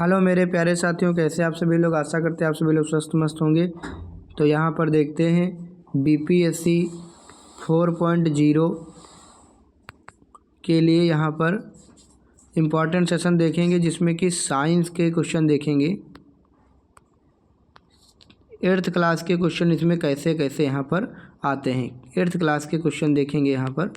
Hello मेरे प्यारे साथियों, कैसे आप सभी लोग। आशा करते हैं आप सभी लोग स्वस्थ मस्त होंगे। तो यहाँ पर देखते हैं बीपीएससी 4.0 के लिए यहाँ पर इम्पॉर्टेंट सेशन देखेंगे, जिसमें कि साइंस के क्वेश्चन देखेंगे। 8th क्लास के क्वेश्चन इसमें कैसे कैसे यहाँ पर आते हैं। 8th क्लास के क्वेश्चन देखेंगे यहाँ पर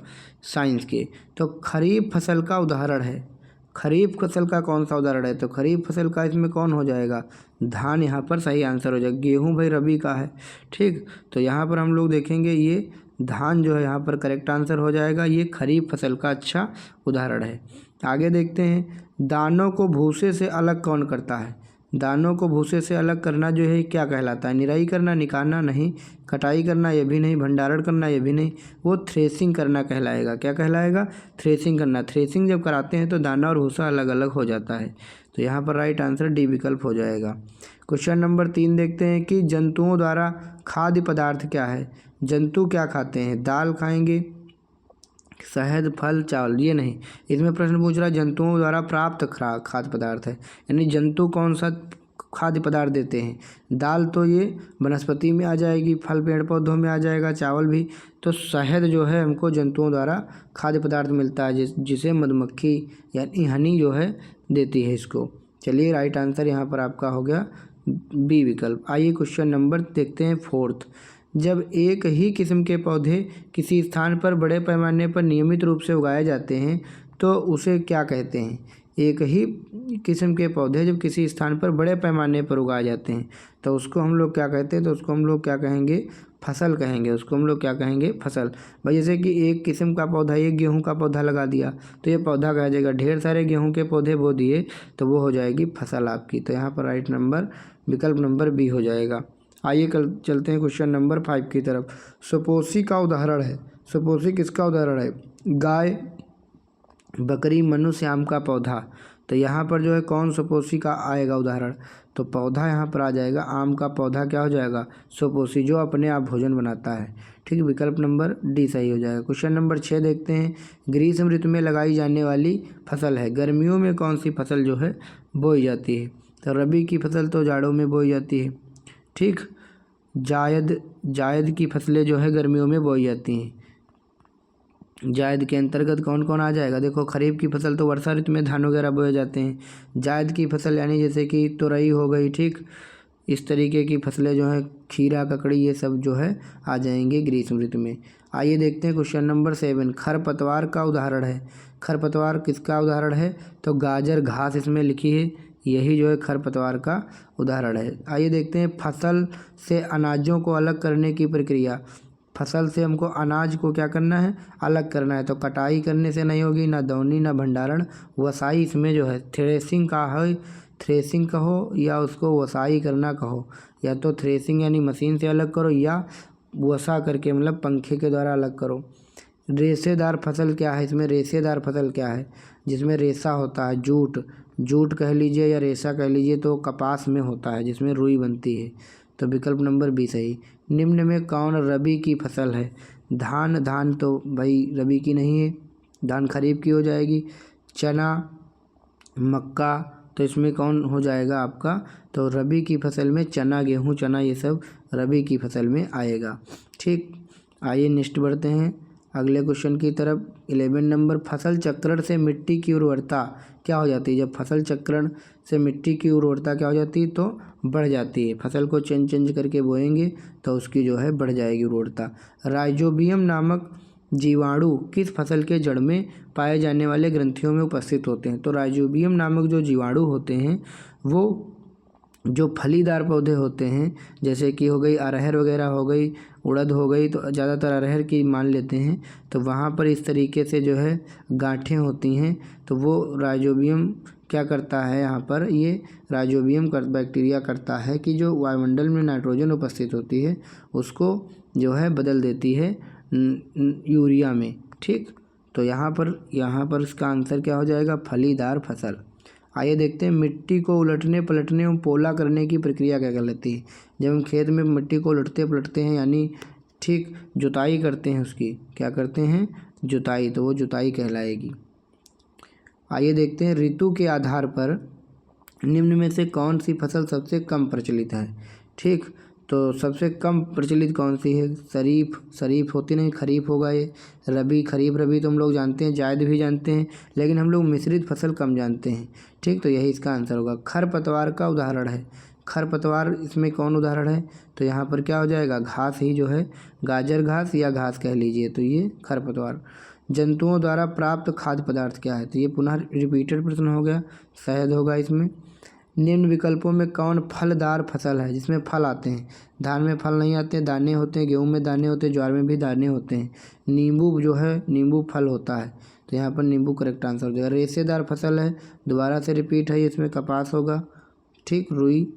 साइंस के। तो खरीफ फसल का उदाहरण है। खरीफ फसल का कौन सा उदाहरण है? तो खरीफ फसल का इसमें कौन हो जाएगा? धान यहाँ पर सही आंसर हो जाएगा। गेहूँ भाई रबी का है, ठीक। तो यहाँ पर हम लोग देखेंगे ये धान जो है यहाँ पर करेक्ट आंसर हो जाएगा। ये खरीफ फसल का अच्छा उदाहरण है। आगे देखते हैं, दानों को भूसे से अलग कौन करता है? दानों को भूसे से अलग करना जो है क्या कहलाता है? निराई करना, निकालना नहीं, कटाई करना ये भी नहीं, भंडारण करना ये भी नहीं, वो थ्रेसिंग करना कहलाएगा। क्या कहलाएगा? थ्रेसिंग करना। थ्रेसिंग जब कराते हैं तो दाना और भूसा अलग अलग हो जाता है। तो यहाँ पर राइट आंसर डी विकल्प हो जाएगा। क्वेश्चन नंबर 3 देखते हैं कि जंतुओं द्वारा खाद्य पदार्थ क्या है? जंतु क्या खाते हैं? दाल खाएंगे, शहद, फल, चावल, ये नहीं। इसमें प्रश्न पूछ रहा है जंतुओं द्वारा प्राप्त खाद्य पदार्थ है, यानी जंतु कौन सा खाद्य पदार्थ देते हैं? दाल तो ये वनस्पति में आ जाएगी, फल पेड़ पौधों में आ जाएगा, चावल भी। तो शहद जो है हमको जंतुओं द्वारा खाद्य पदार्थ मिलता है, जिसे मधुमक्खी यानी हनी जो है देती है इसको। चलिए राइट आंसर यहाँ पर आपका हो गया बी विकल्प। आइए क्वेश्चन नंबर देखते हैं 4th। जब एक ही किस्म के पौधे किसी स्थान पर बड़े पैमाने पर नियमित रूप से उगाए जाते हैं तो उसे क्या कहते हैं? एक ही किस्म के पौधे जब किसी स्थान पर बड़े पैमाने पर उगाए जाते हैं तो उसको हम लोग क्या कहते हैं? तो उसको हम लोग क्या कहेंगे? फसल कहेंगे। उसको हम लोग क्या कहेंगे? फसल। भाई जैसे कि एक किस्म का पौधा, एक गेहूं का पौधा लगा दिया तो ये पौधा कहा जाएगा। ढेर सारे गेहूं के पौधे बो दिए तो वो हो जाएगी फसल आपकी। तो यहाँ पर राइट नंबर विकल्प नंबर बी हो जाएगा। आइए कल चलते हैं क्वेश्चन नंबर 5 की तरफ। सुपोषी का उदाहरण है। सुपोषी किसका उदाहरण है? गाय, बकरी, मनुष्य, आम का पौधा। तो यहाँ पर जो है कौन सुपोषी का आएगा उदाहरण? तो पौधा यहाँ पर आ जाएगा। आम का पौधा क्या हो जाएगा? सुपोषी, जो अपने आप भोजन बनाता है, ठीक। विकल्प नंबर डी सही हो जाएगा। क्वेश्चन नंबर 6 देखते हैं। ग्रीष्म ऋतु में लगाई जाने वाली फसल है। गर्मियों में कौन सी फसल जो है बोई जाती है? तो रबी की फसल तो जाड़ों में बोई जाती है, ठीक। जायद की फसलें जो है गर्मियों में बोई जाती हैं। जायद के अंतर्गत कौन कौन आ जाएगा? देखो, खरीफ की फसल तो वर्षा ऋतु में धान वगैरह बोए जाते हैं। जायद की फसल यानी जैसे कि तुरई हो गई, ठीक। इस तरीके की फसलें जो हैं, खीरा, ककड़ी, ये सब जो है आ जाएंगे ग्रीष्म ऋतु में। आइए देखते हैं क्वेश्चन नंबर 7। खरपतवार का उदाहरण है। खरपतवार किसका उदाहरण है? तो गाजर घास इसमें लिखी है, यही जो है खरपतवार का उदाहरण है। आइए देखते हैं फसल से अनाजों को अलग करने की प्रक्रिया। फसल से हमको अनाज को क्या करना है? अलग करना है। तो कटाई करने से नहीं होगी, ना दौनी, ना भंडारण, वसाई इसमें जो है थ्रेसिंग का है। थ्रेसिंग कहो या उसको वसाई करना कहो, या तो थ्रेसिंग यानी मशीन से अलग करो या वसा करके मतलब पंखे के द्वारा अलग करो। रेशेदार फसल क्या है? इसमें रेशेदार फसल क्या है? जिसमें रेशा होता है, जूट कह लीजिए या रेशा कह लीजिए, तो कपास में होता है जिसमें रुई बनती है। तो विकल्प नंबर बी सही। निम्न में कौन रबी की फसल है? धान तो भाई रबी की नहीं है, धान खरीफ की हो जाएगी। चना, मक्का, तो इसमें कौन हो जाएगा आपका? तो रबी की फसल में चना, गेहूँ, चना ये सब रबी की फसल में आएगा, ठीक। आइए नेक्स्ट बढ़ते हैं अगले क्वेश्चन की तरफ। 11 नंबर। फसल चक्रण से मिट्टी की उर्वरता क्या हो जाती है? जब फसल चक्रण से मिट्टी की उर्वरता क्या हो जाती है? तो बढ़ जाती है। फसल को चेंज करके बोएंगे तो उसकी जो है बढ़ जाएगी उर्वरता। राइजोबियम नामक जीवाणु किस फसल के जड़ में पाए जाने वाले ग्रंथियों में उपस्थित होते हैं? तो राइजोबियम नामक जो जीवाणु होते हैं वो जो फलीदार पौधे होते हैं, जैसे कि हो गई अरहर वगैरह हो गई, उड़द हो गई, तो ज़्यादातर अरहर की मान लेते हैं, तो वहाँ पर इस तरीके से जो है गांठें होती हैं। तो वो राइजोबियम क्या करता है? यहाँ पर ये राइजोबियम बैक्टीरिया करता है कि जो वायुमंडल में नाइट्रोजन उपस्थित होती है उसको जो है बदल देती है यूरिया में, ठीक। तो यहाँ पर इसका आंसर क्या हो जाएगा? फलीदार फसल। आइए देखते हैं मिट्टी को उलटने पलटने एवं पोला करने की प्रक्रिया क्या कहलाती है? जब हम खेत में मिट्टी को उलटते पलटते हैं यानी ठीक जुताई करते हैं, उसकी क्या करते हैं? जुताई, तो वो जुताई कहलाएगी। आइए देखते हैं ऋतु के आधार पर निम्न में से कौन सी फसल सबसे कम प्रचलित है? ठीक, तो सबसे कम प्रचलित कौन सी है? शरीफ होती नहीं, खरीफ होगा ये। रबी, खरीफ रबी तो हम लोग जानते हैं, जायद भी जानते हैं, लेकिन हम लोग मिश्रित फसल कम जानते हैं। ठीक, तो यही इसका आंसर होगा। खरपतवार का उदाहरण है, खरपतवार इसमें कौन उदाहरण है? तो यहाँ पर क्या हो जाएगा? घास ही जो है, गाजर घास या घास कह लीजिए, तो ये खरपतवार। जंतुओं द्वारा प्राप्त खाद्य पदार्थ क्या है? तो ये पुनः रिपीटेड प्रश्न हो गया, शहद होगा इसमें। निम्न विकल्पों में कौन फलदार फसल है जिसमें फल आते हैं? धान में फल नहीं आते, दाने होते हैं, गेहूं में दाने होते हैं, ज्वार में भी दाने होते हैं। नींबू जो है, नींबू फल होता है, तो यहाँ पर नींबू करेक्ट आंसर हो जाएगा। रेशेदार फसल है, दोबारा से रिपीट है, इसमें कपास होगा। ठीक, रुई।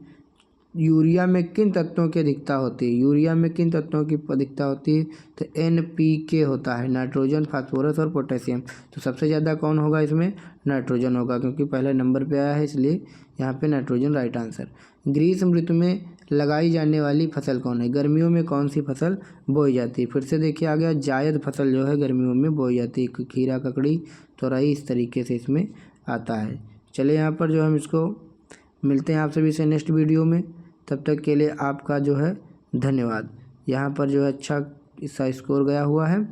यूरिया में किन तत्वों की अधिकता होती है? यूरिया में किन तत्वों की अधिकता होती है? तो NPK होता है, नाइट्रोजन, फास्फोरस और पोटेशियम। तो सबसे ज़्यादा कौन होगा इसमें? नाइट्रोजन होगा, क्योंकि पहले नंबर पे आया है, इसलिए यहाँ पे नाइट्रोजन राइट आंसर। ग्रीष्म ऋतु में लगाई जाने वाली फसल कौन है? गर्मियों में कौन सी फसल बोई जाती है? फिर से देखिए आ गया, जायद फसल जो है गर्मियों में बोई जाती है, खीरा, ककड़ी, तोरई, इस तरीके से इसमें आता है। चलिए यहाँ पर जो हम इसको मिलते हैं आप सभी से नेक्स्ट वीडियो में, तब तक के लिए आपका जो है धन्यवाद। यहाँ पर जो है अच्छा इसका स्कोर गया हुआ है,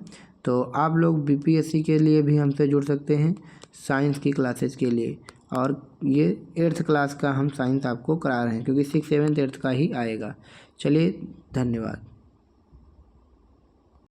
तो आप लोग BPSC के लिए भी हमसे जुड़ सकते हैं, साइंस की क्लासेस के लिए। और ये 8th क्लास का हम साइंस आपको करा रहे हैं, क्योंकि 6th 7th 8th का ही आएगा। चलिए, धन्यवाद।